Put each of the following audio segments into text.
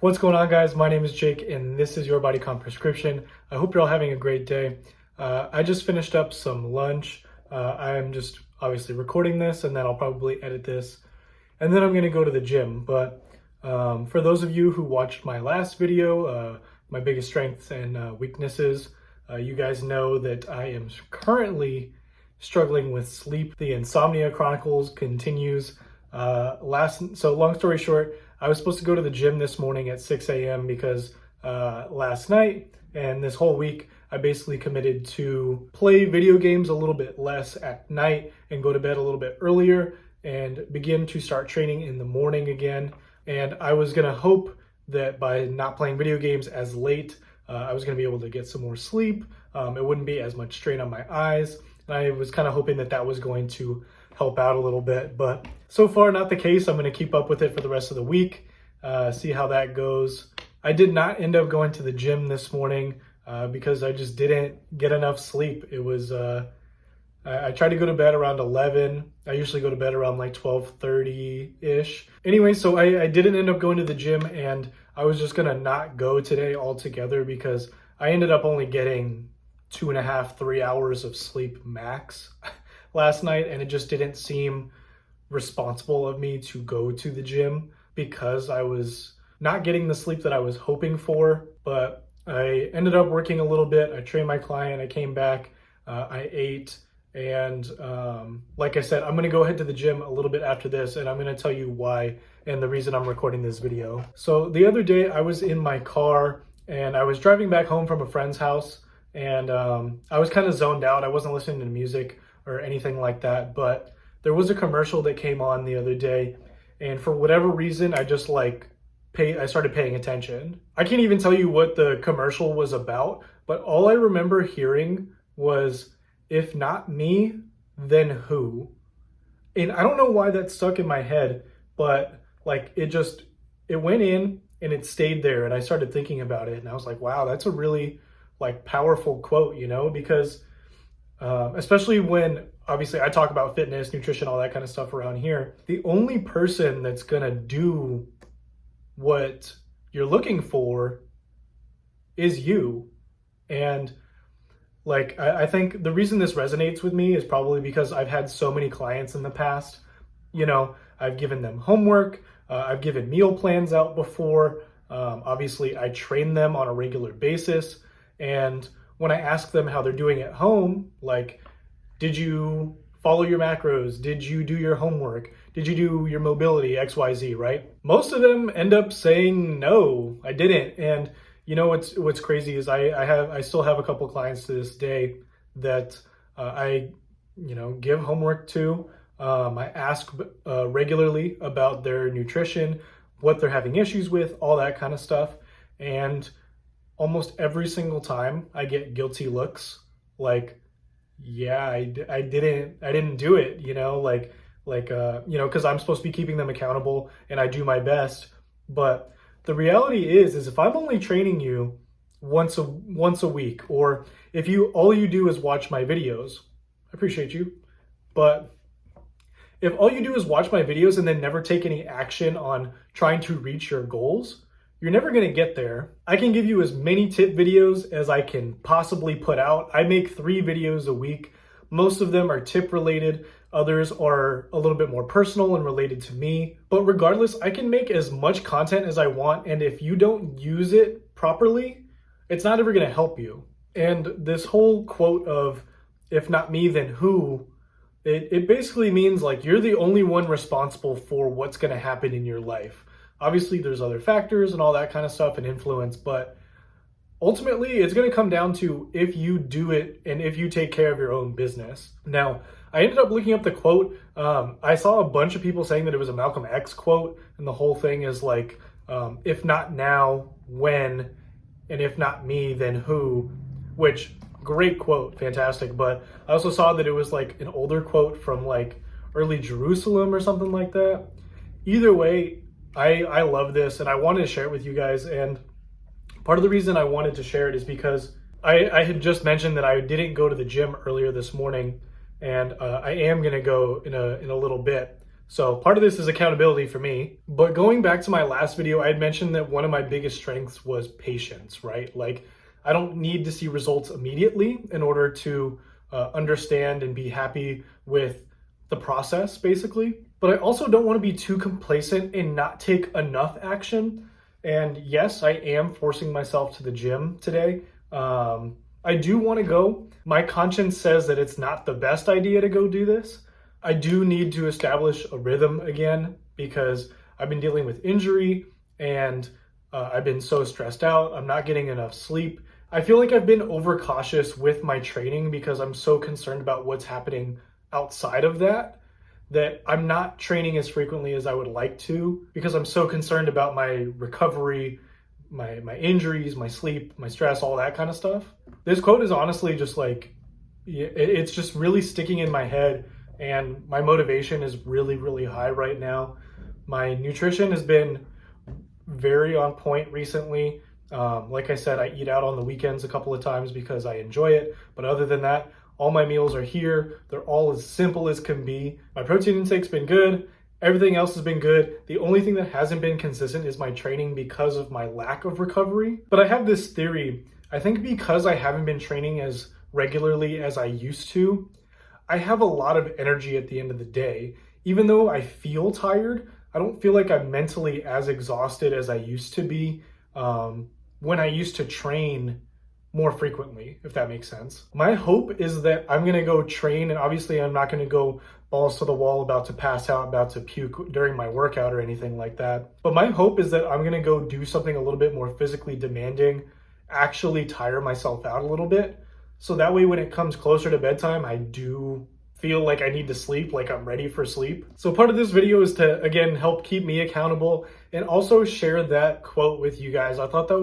What's going on, guys? My name is Jake and this is your Body Comp Prescription. I hope you're all having a great day. I just finished up some lunch. I'm just obviously recording this and then I'll probably edit this and then I'm going to go to the gym. But for those of you who watched my last video, my biggest strengths and weaknesses, you guys know that I am currently struggling with sleep. The Insomnia Chronicles continues. So long story short, I was supposed to go to the gym this morning at 6 a.m. because last night and this whole week, I basically committed to play video games a little bit less at night and go to bed a little bit earlier and begin to start training in the morning again. And I was gonna hope that by not playing video games as late, I was gonna be able to get some more sleep. It wouldn't be as much strain on my eyes. And I was kind of hoping that that was going to help out a little bit, but so far not the case. I'm going to keep up with it for the rest of the week, see how that goes. I did not end up going to the gym this morning because I just didn't get enough sleep. It was, I tried to go to bed around 11. I usually go to bed around like 12:30-ish. Anyway, so I didn't end up going to the gym and I was just going to not go today altogether because I ended up only getting 2.5, 3 hours of sleep max last night, and it just didn't seem responsible of me to go to the gym because I was not getting the sleep that I was hoping for. But I ended up working a little bit. I trained my client, I came back, I ate, and like I said, I'm gonna go ahead to the gym a little bit after this, and I'm gonna tell you why and the reason I'm recording this video. So the other day I was in my car and I was driving back home from a friend's house, and I was kind of zoned out. I wasn't listening to music or anything like that, but there was a commercial that came on the other day, and for whatever reason, I just I started paying attention. I can't even tell you what the commercial was about, but all I remember hearing was, "If not me, then who?" And I don't know why that stuck in my head, but it went in and it stayed there, and I started thinking about it, and I was like, wow, that's a really powerful quote, because especially when obviously I talk about fitness, nutrition, all that kind of stuff around here, the only person that's gonna do what you're looking for is you. And I think the reason this resonates with me is probably because I've had so many clients in the past. I've given them homework, I've given meal plans out before. Obviously I train them on a regular basis. And when I ask them how they're doing at home, did you follow your macros? Did you do your homework? Did you do your mobility, XYZ, right? Most of them end up saying, no, I didn't. And what's crazy is I still have a couple clients to this day that I give homework to. I ask regularly about their nutrition, what they're having issues with, all that kind of stuff. And almost every single time I get guilty looks yeah, I didn't do it, because I'm supposed to be keeping them accountable and I do my best. But the reality is if I'm only training you once a week, or if all you do is watch my videos, I appreciate you. But if all you do is watch my videos and then never take any action on trying to reach your goals, you're never going to get there. I can give you as many tip videos as I can possibly put out. I make 3 videos a week. Most of them are tip related. Others are a little bit more personal and related to me. But regardless, I can make as much content as I want. And if you don't use it properly, it's not ever going to help you. And this whole quote of, if not me, then who? It basically means you're the only one responsible for what's going to happen in your life. Obviously, there's other factors and all that kind of stuff and influence, but ultimately, it's going to come down to if you do it and if you take care of your own business. Now, I ended up looking up the quote. I saw a bunch of people saying that it was a Malcolm X quote, and the whole thing is if not now, when? And if not me, then who? Which, great quote, fantastic. But I also saw that it was an older quote from early Jerusalem or something like that. Either way, I love this and I wanted to share it with you guys. And part of the reason I wanted to share it is because I had just mentioned that I didn't go to the gym earlier this morning, and I am going to go in a little bit. So part of this is accountability for me. But going back to my last video, I had mentioned that one of my biggest strengths was patience, right? Like I don't need to see results immediately in order to understand and be happy with the process, basically. But I also don't want to be too complacent and not take enough action. And yes, I am forcing myself to the gym today. I do want to go. My conscience says that it's not the best idea to go do this. I do need to establish a rhythm again because I've been dealing with injury and I've been so stressed out. I'm not getting enough sleep. I feel like I've been overcautious with my training because I'm so concerned about what's happening outside of that I'm not training as frequently as I would like to because I'm so concerned about my recovery, my injuries, my sleep, my stress, all that kind of stuff. This quote is honestly just like, it's just really sticking in my head, and my motivation is really, really high right now. My nutrition has been very on point recently. Like I said, I eat out on the weekends a couple of times because I enjoy it. But other than that, all my meals are here. They're all as simple as can be. My protein intake's been good. Everything else has been good. The only thing that hasn't been consistent is my training because of my lack of recovery. But I have this theory. I think because I haven't been training as regularly as I used to, I have a lot of energy at the end of the day. Even though I feel tired, I don't feel like I'm mentally as exhausted as I used to be when I used to train more frequently, if that makes sense. My hope is that I'm gonna go train, and obviously I'm not gonna go balls to the wall about to pass out, about to puke during my workout or anything like that. But my hope is that I'm gonna go do something a little bit more physically demanding, actually tire myself out a little bit. So that way when it comes closer to bedtime, I do feel like I need to sleep, like I'm ready for sleep. So part of this video is to, again, help keep me accountable and also share that quote with you guys. I thought that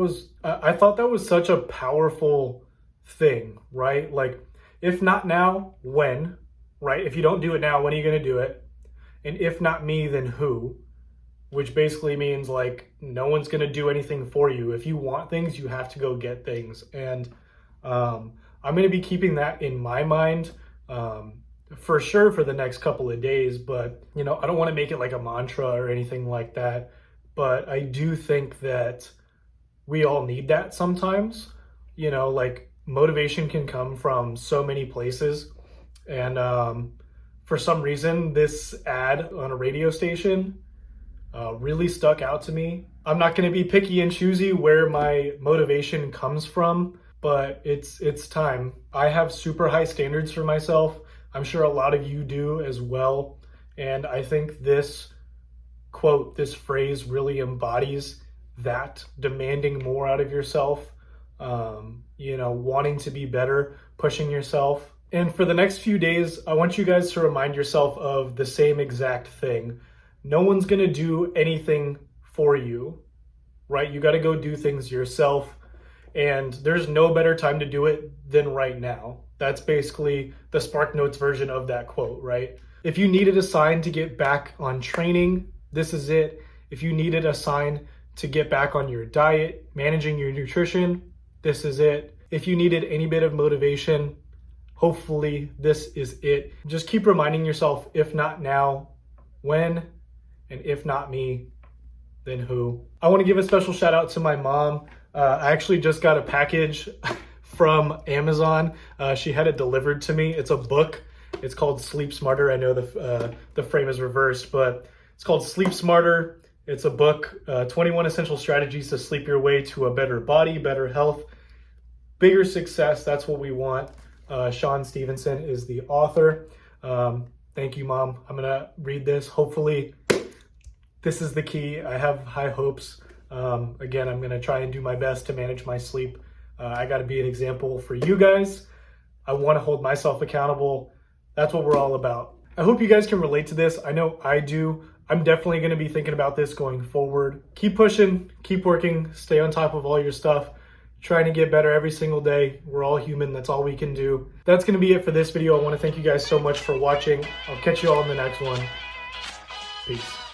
was such a powerful thing, right? Like, if not now, when, right? If you don't do it now, when are you gonna do it? And if not me, then who? Which basically means like, no one's gonna do anything for you. If you want things, you have to go get things. And I'm gonna be keeping that in my mind for sure for the next couple of days. But, you know, I don't wanna make it like a mantra or anything like that. But I do think that we all need that sometimes. You know, like motivation can come from so many places. And for some reason, this ad on a radio station really stuck out to me. I'm not going to be picky and choosy where my motivation comes from, but it's time. I have super high standards for myself. I'm sure a lot of you do as well. And I think this quote, this phrase really embodies that, demanding more out of yourself, you know, wanting to be better, pushing yourself. And for the next few days, I want you guys to remind yourself of the same exact thing. No one's going to do anything for you, right? You got to go do things yourself. And there's no better time to do it than right now. That's basically the Spark Notes version of that quote, right? If you needed a sign to get back on training, this is it. If you needed a sign to get back on your diet, managing your nutrition, this is it. If you needed any bit of motivation, hopefully this is it. Just keep reminding yourself, if not now, when? And if not me, then who? I want to give a special shout out to my mom. I actually just got a package from Amazon. She had it delivered to me. It's a book. It's called Sleep Smarter. I know the frame is reversed, but it's called Sleep Smarter. It's a book, 21 Essential Strategies to Sleep Your Way to a Better Body, Better Health, Bigger Success. That's what we want. Sean Stevenson is the author. Thank you, Mom. I'm gonna read this. Hopefully, this is the key. I have high hopes. Again, I'm gonna try and do my best to manage my sleep. I gotta be an example for you guys. I wanna hold myself accountable. That's what we're all about. I hope you guys can relate to this. I know I do. I'm definitely gonna be thinking about this going forward. Keep pushing, keep working, stay on top of all your stuff. Trying to get better every single day. We're all human. That's all we can do. That's going to be it for this video. I want to thank you guys so much for watching. I'll catch you all in the next one. Peace.